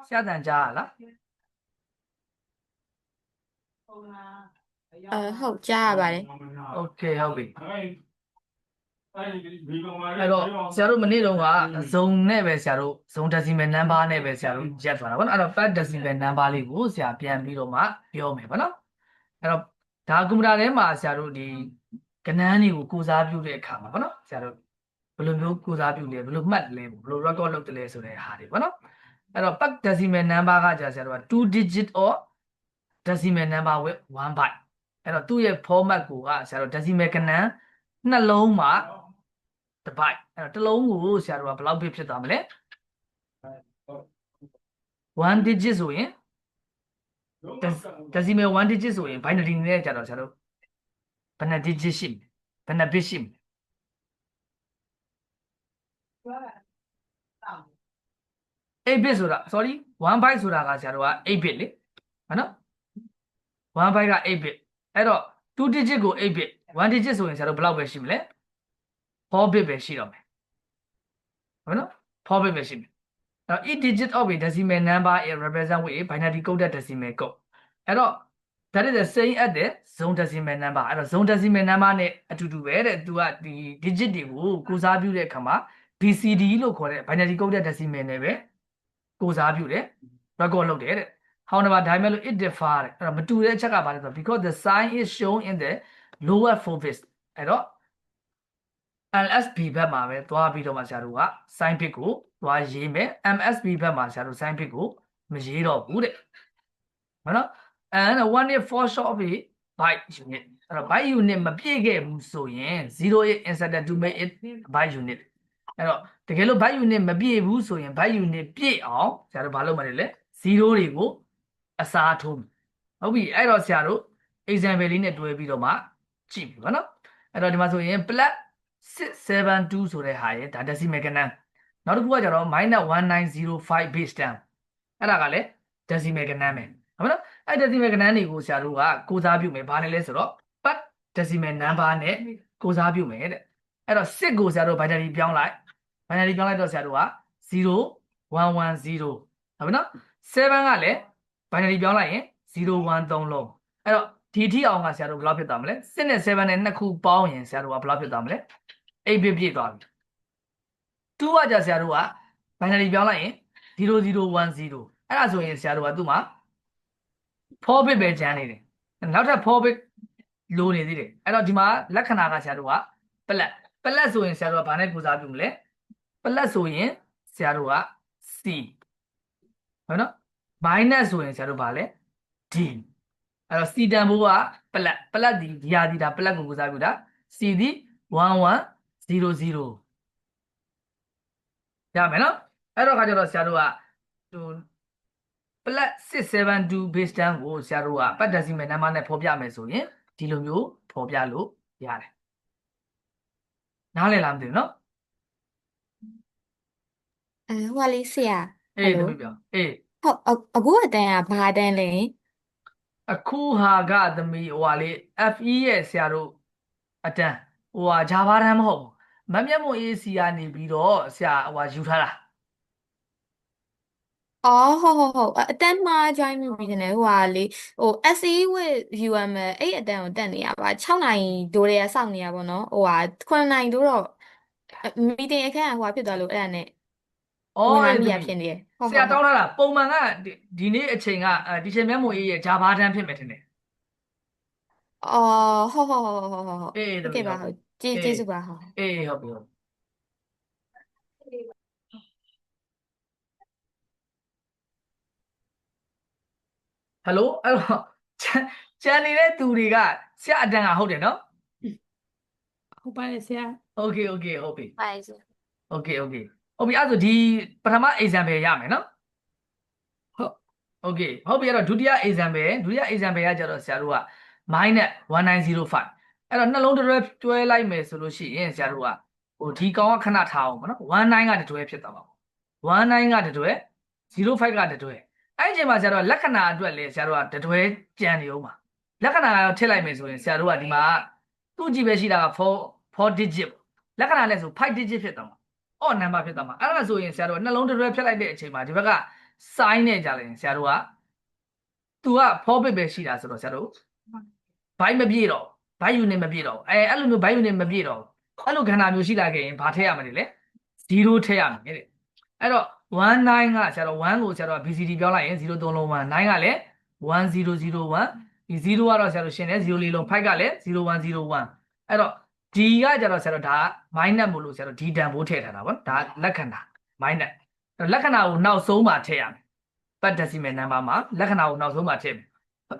下单加了。ဟုတ်ကြားရပါတယ် OK ဟုတ်ပြီအဲ့တော့ဆရာတို့မနေ့တုန်းကဇုံနဲ့ပဲဆရာတို့ဇုံ decimal number နဲ့ပဲဆရာတို့ရက်သွားတာဗောနော်အဲ့တော့ part decimal number လေးကိုဆရာပြန်ပြီးတော့မှပြောမယ်ဗောနော်အဲ့တော့ဒါကွန်ပျူတာထဲမှာဆရာတို့ဒီကဏ္ဍတွေကိုကိုစားပြုတဲ့အခါမှာဗောနော်ဆရာတို့ဘယ်လိုမျိုးကိုစားပြုလဲဘယ်လိုမှတ်လဲဘယ်လို record လုပ်တယ်လဲဆိုတဲ့ဟာတွေဗောနော်အဲ့တော့ part decimal number ကကြာဆရာတို့က2 digit or decimal number with 1 byte အဲ့တော့သူ့ရဲ့ format ကိုကဆရာတို့ decimal ကဏ္ဍနှလုံးမှာတစ် byte အဲ့တော့တစ်လုံးကိုဆရာတို့ကဘယ်လောက် bit ဖြစ်သွားမလဲ1 digit ဆိုရင် decimal 1 digit ဆိုရင် binary နဲ့ကြတော့ဆရာတို့ဘယ်နှ digit ရှိမလဲဘယ်နှ bit ရှိမလဲ8 bit ဆိုတာ sorry 1 byte ဆိုတာကဆရာတို့က8 bit လေဟုတ်နော်1 byte က8 bit အဲ့တော့2 digit ကို8 bit 1 digit ဆိုရင်ဆရာတို့ဘယ်လောက်ပဲရှိမလဲ4 bit ပဲရှိတော့မယ်ဟုတ်နော်4 bit ပဲရှိမယ်အဲ့တော့ each digit of a decimal number is represent with a binary coded decimal code အဲ့တော့ that is the same as the zone decimal number အဲ့တော့ zone decimal number နဲ့အတူတူပဲတဲ့သူကဒီ digit တွေကိုကိုစားပြုတဲ့အခါမှာ BCD လို့ခေါ်တဲ့ binary coded decimal နဲ့ပဲကိုစားပြုတယ် record လုပ်တယ်တဲ့ however ဒါပေမဲ့လို့ it differ တဲ့အဲ့တော့မတူတဲ့အချက်ကဘာလဲဆိုတော့ because the sign is shown in the lower four bits အဲ့တော့ LSB ဘက်မှာပဲသွားပြီးတော့မှဆရာတို့က sign bit ကိုသွားရေးမယ် MSB ဘက်မှာဆရာတို့ sign bit ကိုမရေးတော့ဘူးတဲ့ဟုတ်နော် and one is for short of a byte unit အဲ့တော့ byte unit မပြည့်ခဲ့ဘူးဆိုရင်0 is inserted to make it byte unit အဲ့တော့တကယ်လို့ byte unit မပြည့်ဘူးဆိုရင် byte unit ပြည့်အောင်ဆရာတို့ဘာလုပ်မှာလဲ0တွေကိုအစားထိုးဟုတ်ပြီအဲ့တော့ဆရာတို့ example လေးနဲ့တွဲပြီးတော့မှကြည့်ပြီဗောနော်အဲ့တော့ဒီမှာဆိုရင် plus 672ဆိုတဲ့ဟာရဲ့ဒါ decimal ကဏ္ဍနောက်တစ်ခုကကျတော့ -1905 base 10အဲ့ဒါကလည်း decimal ကဏ္ဍပဲဟုတ်မလားအဲ့ decimal ကဏ္ဍတွေကိုဆရာတို့ကကိုစားပြုမယ်ဘာလဲလဲဆိုတော့ part decimal number နဲ့ကိုစားပြုမယ်တဲ့အဲ့တော့6ကိုဆရာတို့ binary ပြောင်းလိုက်တော့ဆရာတို့က0110ဟုတ်ပြီနော်7ကလည်း binary ပြောင်းလိုက်ရင်013လုံးအဲ့တော့ဒီထိအောင်ကဆရာတို့ဘယ်လောက်ဖြစ်သွားမလဲ6နဲ့7နဲ့နှစ်ခုပေါင်းရင်ဆရာတို့ကဘယ်လောက်ဖြစ်သွားမလဲ8 bit ပြည့်သွားပြီ2ကကြာဆရာတို့က binary ပြောင်းလိုက်ရင်0010အဲ့ဒါဆိုရင်ဆရာတို့ကသူ့မှာ4 bit ပဲကျန်နေတယ်နောက်ထပ်4 bit လိုနေသေးတယ်အဲ့တော့ဒီမှာလက္ခဏာကဆရာတို့ကပလက်ဆိုရင်ဆရာတို့ကဘာနဲ့ကိုစားပြုမလဲပလက်ဆိုရင်ဆရာတို့က C ဟုတ်နော် minus ဆိုရင်ဆရာတို့ဘာလဲ D အဲ့တော့ C တန်ဖိုးကပလက်ဒီဟာဒီဒါပလက်ကိုစားပြုတာ C ဒီ1100ရမယ်နော်အဲ့တော့ခါကျတော့ဆရာတို့ကဟိုပလက်672 base 10ကိုဆရာတို့က part decimal number နဲ့ဖော်ပြမယ်ဆိုရင်ဒီလိုမျိုးဖော်ပြလို့ရတယ်နားလည်လားမသိဘူးနော်ဟိုကလေးဆရာဟ အေး ယ် တ လို မီးပြောအေး ဟုတ်အခုအတန်းကဘာအတန်းလဲ အခုဟာကသမီးဟိုဟာလေး FE ရဲ့ဆရာတို့အတန်းဟိုဟာ Java တန်းမဟုတ်ဘူးမမျက်မှောက် AC ကနေပြီးတော့ဆရာဟိုဟာယူထားတာ အော်ဟုတ်အတန်းမှာ join မိပြီတယ်ဟိုဟာလေဟို SE with UML အဲ့အတန်းကိုတက်နေရပါ6နိုင်ဒိုးတွေကစောင့်နေရပါတော့ဟိုဟာ9နိုင်ဒိုးတော့မီတင်အခန်းကဟိုဟာဖြစ်သွားလို့အဲ့ဒါနဲ့အော်ဝင်လာအေးသမီးမိရဖြစ်နေတယ်ဟုတ်ဆဟုတ်ဟုတ်ရာတောင်းထားတာပုံမှန်ကဒီနေ့အချိန်ကဒီချိန်မျက်မှောက် A ရဲ့ Java တန်းဖြစ်မယ်ထင်တယ်အော်ဟုတ်အေးโอသမီးဟုတ်ပြီเคပါဟုတ်ကျေးအေးဇူးပါဟုတ်အေးဟုတ်ပြီဟုတ်ဟယ်လိုအဲ့တော့ကျန်နေတဲ့သူတွေကဆရာအတန်းကဟုတ်တယ်နော်ဟုတ်ပါတယ်ဆရာโอเคဟုတ်ပြီ ပါဆရာโอเคဟုတ်ပြီအဲ့ဆိုဒီပထမ example ရမယ်နော်ဟုတ်โอเคဟုတ်ပြီအဲ့တော့ဒုတိယ example ကကျတော့ဆရာတို့က -1905အဲ့တော့နှလုံးတွဲလိုက်မယ်ဆိုလို့ရှိရင်ဆရာတို့ကဟိုဒီကောင်ကခဏထားအောင်ပေါ့နော်19ကတွဲဖြစ်သွားပါဘူး19ကတွဲ05ကတွဲအဲ့ဒီအချိန်မှာဆရာတို့ကလက္ခဏာအတွက်လေဆရာတို့ကတွဲကြံနေအောင်ပါလက္ခဏာကတော့ထည့်လိုက်မယ်ဆိုရင်ဆရာတို့ကဒီမှာသူ့ကြည့်ပဲရှိတာက4 digit လက္ခဏာနဲ့ဆို5 digit ဖြစ်သွားမှာodd number ဖြစ်သွားမှာအဲ့ဒါဆိုရင်ဆရာတို့နှလုံးတွဲဖြတ်လိုက်တဲ့အချိန်မှာဒီဘက်က sign နဲ့ကြလဲဆရာတို့က तू က 4 bit ပဲရှိတာဆိုတော့ဆရာတို့ byte မပြည့်တော့ byte unit မပြည့်တော့အဲ့လိုမျိုး byte unit မပြည့်တော့အဲ့လိုခန္ဓာမျိုးရှိလာခဲ့ရင်ဘာထည့်ရမလဲလဲ0ထည့်ရမယ်တဲ့အဲ့တော့19ကဆရာတို့1ကိုဆရာတို့ BCD ပြောင်းလိုက်ရင်0 3လုံး1 9ကလည်း1001ဒီ0ကတော့ဆရာတို့ရှင်းတယ်0 4လုံး5ကလည်း0101အဲ့တော့ဒီကကြတော့ဆရာတို့ဒါ minus မို့လို့ဆရာတို့ဒီတန်ဖိုးထည့်ထားတာဗောဒါလက္ခဏာ minus လက္ခဏာကိုနောက်ဆုံးမှာထည့်ရမယ်ပတ် decimal number မှာလက္ခဏာကိုနောက်ဆုံးမှာထည့်မယ်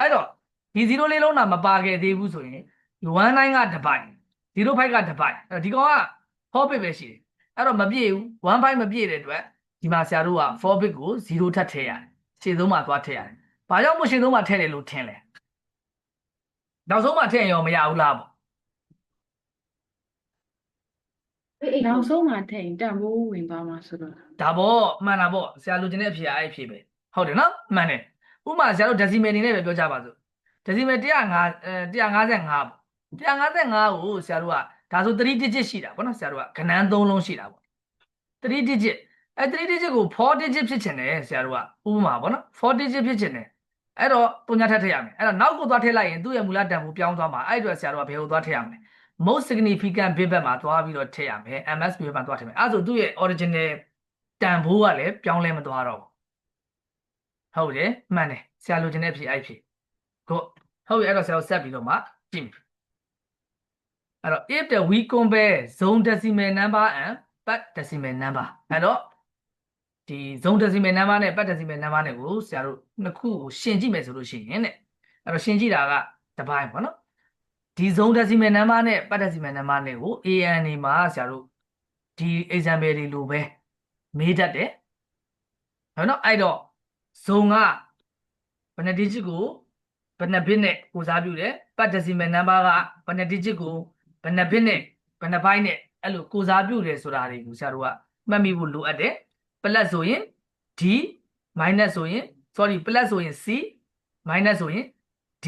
အဲ့တော့ဒီ0 4လုံးတာမပါခဲ့သေးဘူးဆိုရင်19ကတစ်ပိုက်05ကတစ်ပိုက်အဲ့တော့ဒီကောင်က4 bit ပဲရှိတယ်အဲ့တော့မပြည့်ဘူး1 byte မပြည့်တဲ့အတွက်ဒီမှာဆရာတို့က4 bit ကို0ထပ်ထည့်ရတယ်ရှေ့ဆုံးမှာသွားထည့်ရတယ်ဘာကြောင့်မို့ရှေ့ဆုံးမှာထည့်တယ်လို့ထင်လဲနောက်ဆုံးမှာထည့်ရင်ရောမရဘူးလားပေါ့ နောက်ဆုံးမှထည့်ရင်တန်ဖိုးဝင်သွားမှာဆိုတော့ ဒါပေါ့မှန်တာပေါ့ဆရာလိုချင်တဲ့အဖြေအဲ့အဖြေပဲဟုတ်တယ်နော်မှန်တယ်ဥပမာဆရာတို့ decimal အနေနဲ့ပဲပြောကြပါစို့ decimal 155ပေါ့155ကိုဆရာတို့ကဒါဆို3 digit ရှိတာပေါ့နော်ဆရာတို့ကကဏန်း3လုံးရှိတာပေါ့3 digit 3 digit ကို4 digit ဖြစ်ချင်တယ်ဆရာတို့ကဥပမာပေါ့နော်4 digit ဖြစ်ချင်တယ်အဲ့တော့ပုံညာထပ်ထည့်ရမယ်အဲ့တော့နောက်ကိုသွားထည့်လိုက်ရင်သူ့ရဲ့မူလတန်ဖိုးပြောင်းသွားမှာအဲ့အတွက်ဆရာတို့ကဘယ်ကိုသွားထည့်ရမလဲ most significant bit ဘက်မှာသွားပြီးတော့ထည့်ရမယ် MSB ဘက်မှာသွားထည့်မယ်အဲ့ဒါဆိုသူ့ရဲ့ original တန်ဖိုးကလည်းပြောင်းလဲမသွားတော့ဘူးဟုတ်တယ်မှန်တယ်ဆရာလိုချင်တဲ့အဖြေအဲ့ဖြေဟုတ်ပြီအဲ့တော့ဆရာတို့ဆက်ပြီးတော့မှကြည့်မယ်အဲ့တော့ if the we compare zone decimal number and part decimal number အဲ့တော့ဒီ zone decimal number နဲ့ part decimal number နဲ့ကိုဆရာတို့နှစ်ခုကိုရှင်းကြည့်မယ်ဆိုလို့ရှိရင်တဲ့အဲ့တော့ရှင်းကြည့်တာကတစ်ပိုင်းပေါ့နော်ဒီ zone decimal number နဲ့ part decimal number နဲ့ကို AN နေမှာဆရာတို့ဒီ example တွေလိုပဲမေးတတ်တယ်ဟုတ်နော်အဲ့တော့ zone ကဘယ်နှ digit ကိုဘယ်နှ bit နဲ့ကိုစားပြုတယ် part decimal number ကဘယ်နှ digit ကိုဘယ်နှ bit နဲ့ဘယ်နှ byte နဲ့အဲ့လိုကိုစားပြုတယ်ဆိုတာတွေကိုဆရာတို့ကမှတ်မိဖို့လိုအပ်တယ် plus ဆိုရင် d minus ဆိုရင် sorry plus ဆိုရင် c minus ဆိုရင် d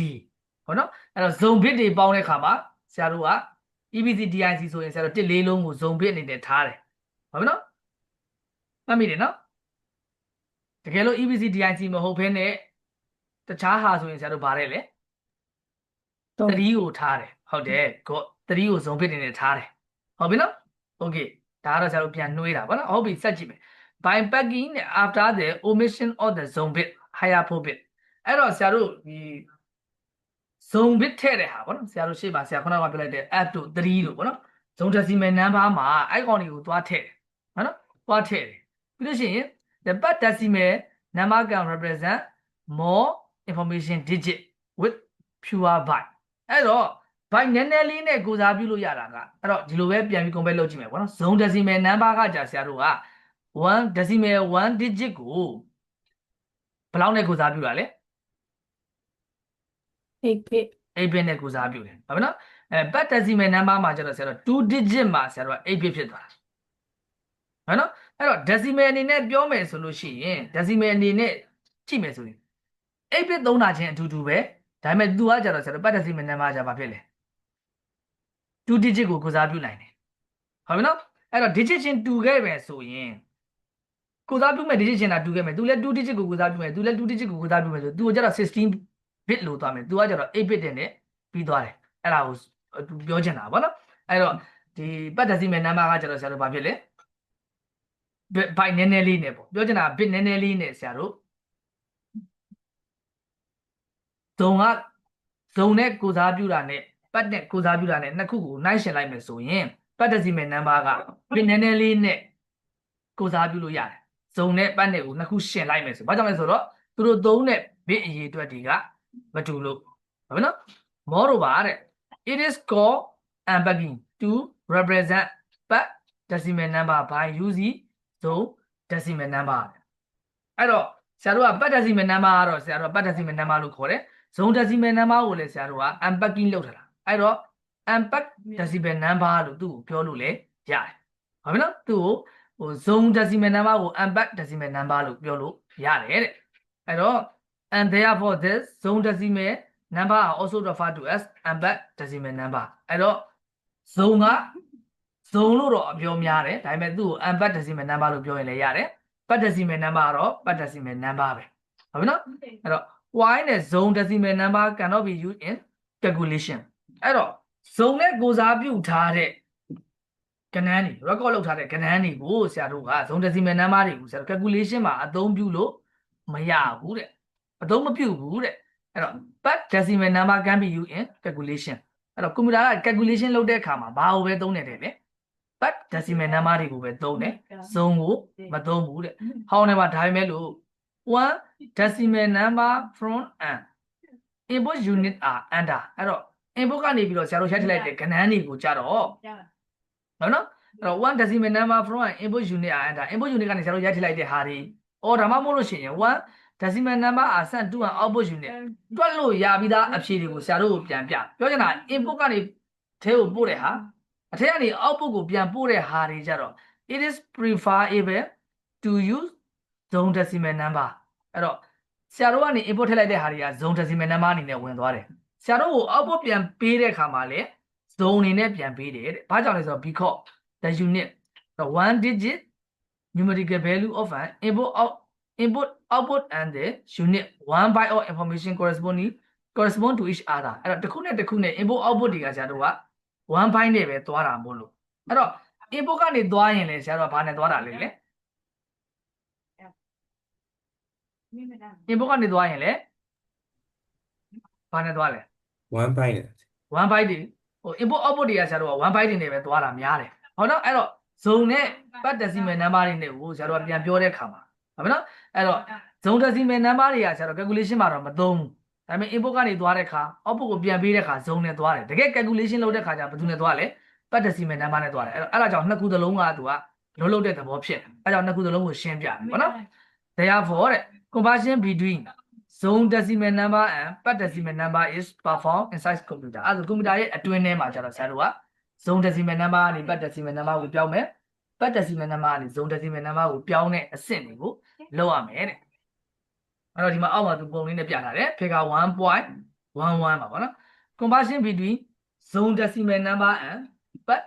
ဟုတ်နော်အဲ့တော့ zone bit တွေပေါင်းတဲ့အခါမှာဆရာတို့က EBC DIC ဆိုရင်ဆရာတို့တစ်လေးလုံးကို zone bit အနေနဲ့ထားတယ်ဟုတ်ပြီနော်မှတ်မိတယ်နော်တကယ်လို့ EBC DIC မဟုတ်ဘဲနဲ့တခြားဟာဆိုရင်ဆရာတို့ဗါတယ်လေ3ကိုထားတယ်ဟုတ်တယ်ကို3ကို zone bit အနေနဲ့ထားတယ်ဟုတ်ပြီနော် okay ဒါကတော့ဆရာတို့ပြန်နှွေးတာဗောနော်ဟုတ်ပြီဆက်ကြည့်မယ် by packing after the omission of the zone bit higher 4 bit အဲ့တော့ဆရာတို့ဒီ zone bit ထည့်တဲ့ဟာဗောနော်ဆရာတို့ရှေ့မှာဆရာခုနကပြောလိုက်တဲ့ f တို့3တို့ဗောနော် zone decimal number မှာအဲ့ကောင်တွေကိုသွားထည့်တယ်ဟုတ်နော်သွားထည့်တယ်ပြီးလို့ရှိရင် the part decimal number can represent more information digit with fewer byte အဲ့တော့ byte နည်းနည်းလေးနဲ့ကိုစားပြုလို့ရတာကအဲ့တော့ဒီလိုပဲပြန်ပြီး compare လုပ်ကြည့်မယ်ဗောနော် zone decimal number ကကြာဆရာတို့က1 decimal 1 digit ကိုဘယ်လောက်နဲ့ကိုစားပြုတာလဲ 8 bit 8 bit နဲ့ကိုစားပြုတယ်ဟုတ်ပြီနော်part decimal number မှာကျတော့ဆရာတို့2 digit မှာဆရာတို့က8 bit ဖြစ်သွားတာဟုတ်နော်အဲ့တော့ decimal အနေနဲ့ပြောမယ်ဆိုလို့ရှိရင် decimal အနေနဲ့ကြည့်မယ်ဆိုရင်8 bit သုံးတာချင်းအတူတူပဲဒါပေမဲ့ तू ကကြတော့ဆရာတို့ part decimal number ကြာဘာဖြစ်လဲ2 digit ကိုစားပြုနိုင်တယ်ဟုတ်ပြီနော်အဲ့တော့ digit ချင်းတူခဲ့ပဲဆိုရင်ကိုစားပြုမဲ့ digit ချင်းတာတူခဲ့မယ် तू လည်း2 digit ကိုစားပြုမယ် तू လည်း2 digit ကိုစားပြုမယ်ဆို तू ကကြတော့16 bit လို့သွားမယ် तू ကကြတော့8 bit နဲ့ပြီးသွားတယ်အဲ့ဒါကိုပြောချင်တာဗောနော်အဲ့တော့ဒီ part decimal number ကကြတော့ဆရာတို့ဘာဖြစ်လဲ byte နည်းနည်းလေးနဲ့ပေါ့ပြောချင်တာ bit နည်းနည်းလေးနဲ့ဆရာတို့ဇုံနဲ့ကိုစားပြုတာနဲ့ပတ်နဲ့ကိုစားပြုတာနဲ့နှစ်ခုကိုနှိုင်းယှဉ်လိုက်မယ်ဆိုရင် part decimal number က bit နည်းနည်းလေးနဲ့ကိုစားပြုလို့ရတယ်ဇုံနဲ့ပတ်နဲ့ကိုနှစ်ခုရှင်းလိုက်မယ်ဆိုဘာကြောင့်လဲဆိုတော့သူတို့သုံးတဲ့ bit အရေးအတွက်တွေကမတူလို့ဟုတ်ပြီနော် moreover တဲ့ it is called unpacking to represent part decimal number by using zone decimal number အဲ့တော့ဆရာတို့က part decimal number ကတော့ဆရာတို့က part decimal number လို့ခေါ်တယ် zone decimal number ကိုလည်းဆရာတို့က unpacking လုပ်ထားတာအဲ့တော့ unpack decimal number လို့သူ့ကိုပြောလို့လည်းရတယ်ဟုတ်ပြီနော်သူ့ကိုဟို zone decimal number ကို unpack decimal number လို့ပြောလို့ရတယ်တဲ့အဲ့တော့ and therefore this zone decimal number are also referred to as unpack decimal number အဲ့တော့ zone က zone လို့တော့အပြောများတယ်ဒါပေမဲ့သူ့ကို unpack decimal number လို့ပြောရင်လည်းရတယ် ပတ် decimal number တော့ပတ် decimal number ပဲဟုတ်ပြီနော်အဲ့တော့ y နဲ့ zone decimal number cannot be used in calculation အဲ့တော့ zone နဲ့ကိုစားပြုထားတဲ့ကဏ္ဍတွေ record လုပ်ထားတဲ့ကဏ္ဍတွေကိုဆရာတို့က zone decimal number တွေကိုဆရာတို့ calculation မှာအသုံးပြုလို့မရဘူးတဲ့အသုံးမပြုဘူးတဲ့အဲ့တော့ but decimal number can be used in calculation အဲ့တော့ computer က calculation လုပ်တဲ့အခါမှာဘာကိုပဲသုံးနေတယ်လေ but decimal number တွေကိုပဲသုံးတယ် zone ကိုမသုံးဘူးတဲ့ဟောင်းထဲမှာဒါပေမဲ့လို့ one decimal number from an input unit are under အဲ့တော့ input ကနေပြီးတော့ဆရာတို့ရိုက်ထည့်လိုက်တဲ့ကဏ္ဍတွေကိုကြတော့ဟုတ်နော်အဲ့တော့ one decimal number from an input unit are under input unit ကနေဆရာတို့ရိုက်ထည့်လိုက်တဲ့ဟာတွေအော်ဒါမှမဟုတ်လို့ရှိရင် one decimal number are sent to an output unit တွက်လို့ရပြီးသားအဖြေတွေကိုဆရာတို့ကိုပြန်ပြပြောချင်တာ input ကနေထဲကိုပို့တဲ့ဟာအထက်ကနေ output ကိုပြန်ပို့တဲ့ဟာတွေကြတော့ it is preferable to use zone decimal number အဲ့တော့ဆရာတို့ကနေ input ထည့်လိုက်တဲ့ဟာတွေက zone decimal number အနေနဲ့ဝင်သွားတယ်ဆရာတို့ကို output ပြန်ပေးတဲ့အခါမှာလည်း zone အနေနဲ့ပြန်ပေးတယ်တဲ့ဘာကြောင့်လဲဆိုတော့ because the unit the one digit numerical value of an input output and the unit one byte of information correspond to each other အဲ့တော့တစ်ခုနဲ့တစ်ခုနဲ့ input output တွေကဆရာတို့ကone byte နဲ့ပဲသွားတာမို့လို့အဲ့တော့ input ကနေသွားရင်လည်းဆရာတို့ကဘာနဲ့သွားတာလဲလေ input ကနေသွားရင်လည်းဘာနဲ့သွားလဲ one byte နဲ့ one byte တွေဟို input output တွေကဆရာတို့ကone byte တွေနဲ့ပဲသွားတာများတယ်ဟုတ်နော်အဲ့တော့ zone နဲ့ part decimal number တွေနဲ့ကိုဆရာတို့ကပြန်ပြောတဲ့အခါမှာဟုတ်ပြီနော်အဲ့တော့ zone decimal number တွေကဆရာတို့ calculation မှာတော့မသုံးဘူးဒါပေမဲ့ input ကနေသွားတဲ့အခါ output ကိုပြန်ပေးတဲ့အခါ zone နဲ့သွားတယ်တကယ် calculation လုပ်တဲ့အခါကျဘယ်သူနဲ့သွားလဲ part decimal number နဲ့သွားတယ်အဲ့ဒါကြောင့်နှစ်ခုသလုံးကသူကလုံးတဲ့သဘောဖြစ်တယ်အဲ့ကြောင့်နှစ်ခုသလုံးကိုရှင်းပြတယ်ဟုတ်နော် therefore တဲ့ conversion between zone decimal number and part decimal number is performed inside computer အဲ့ဒါ computer ရဲ့အတွင်းထဲမှာကျတော့ဆရာတို့က zone decimal number ကနေ part decimal number ကိုပြောင်းမယ် part decimal number ကနေ zone decimal number ကိုပြောင်းတဲ့အဆင့်တွေကိုလုပ်ရမယ်တဲ့အဲ့တော့ဒီမှာအောက်မှာသူပုံလေးနဲ့ပြထားတယ် figure 1.11 ပါပေါ့နော် conversion between zone decimal number and part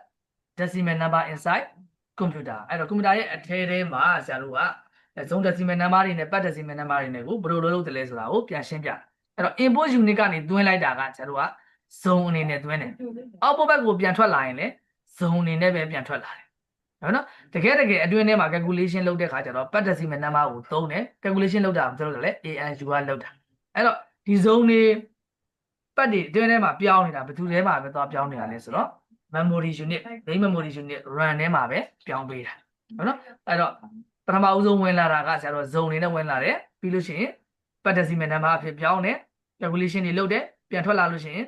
decimal number inside computer အဲ့တော့ computer ရဲ့အထဲထဲမှာဆရာတို့ကzone decimal number တွေနဲ့ part decimal number တွေနဲ့ကိုဘယ်လိုလုပ်တယ်လဲဆိုတာကိုပြန်ရှင်းပြအဲ့တော့ input unit ကနေသွင်းလိုက်တာကဆရာတို့က zone အနေနဲ့သွင်းတယ် output ဘက်ကိုပြန်ထွက်လာရင်လည်း zone အနေနဲ့ပဲပြန်ထွက်လာတယ်ဟုတ်နော်တကယ်အတွင်းထဲမှာ calculation လုပ်တဲ့ခါကျတော့ part decimal number ကိုသုံးတယ် calculation လုပ်တာဘာလို့လဲ ANU ကလုပ်တာအဲ့တော့ဒီ zone တွေ part တွေအတွင်းထဲမှာပြောင်းနေတာဘယ်သူထဲမှာပဲသွားပြောင်းနေတာလဲဆိုတော့ memory unit main memory unit RAM ထဲမှာပဲပြောင်းပေးတာဟုတ်နော်အဲ့တော့ပထမဦးဆုံးဝင်လာတာကဆရာတို့ zone နေနဲ့ဝင်လာတယ်ပြီးလို့ရှိရင် part decimal number အဖြစ်ပြောင်းတယ် calculation တွေလုပ်တယ်ပြန်ထွက်လာလို့ရှိရင်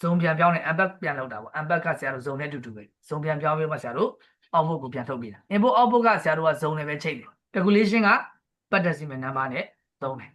zone ပြန်ပြောင်းတယ် unpack ပြန်လုပ်တာပေါ့ unpack ကဆရာတို့ zone နဲ့တူတူပဲ zone ပြန်ပြောင်းပြီးမှဆရာတို့ output ကိုပြန်ထုတ်ပေးတာ input output ကဆရာတို့က zone နဲ့ပဲချိန်တယ် calculation က part decimal number နဲ့သုံးတယ်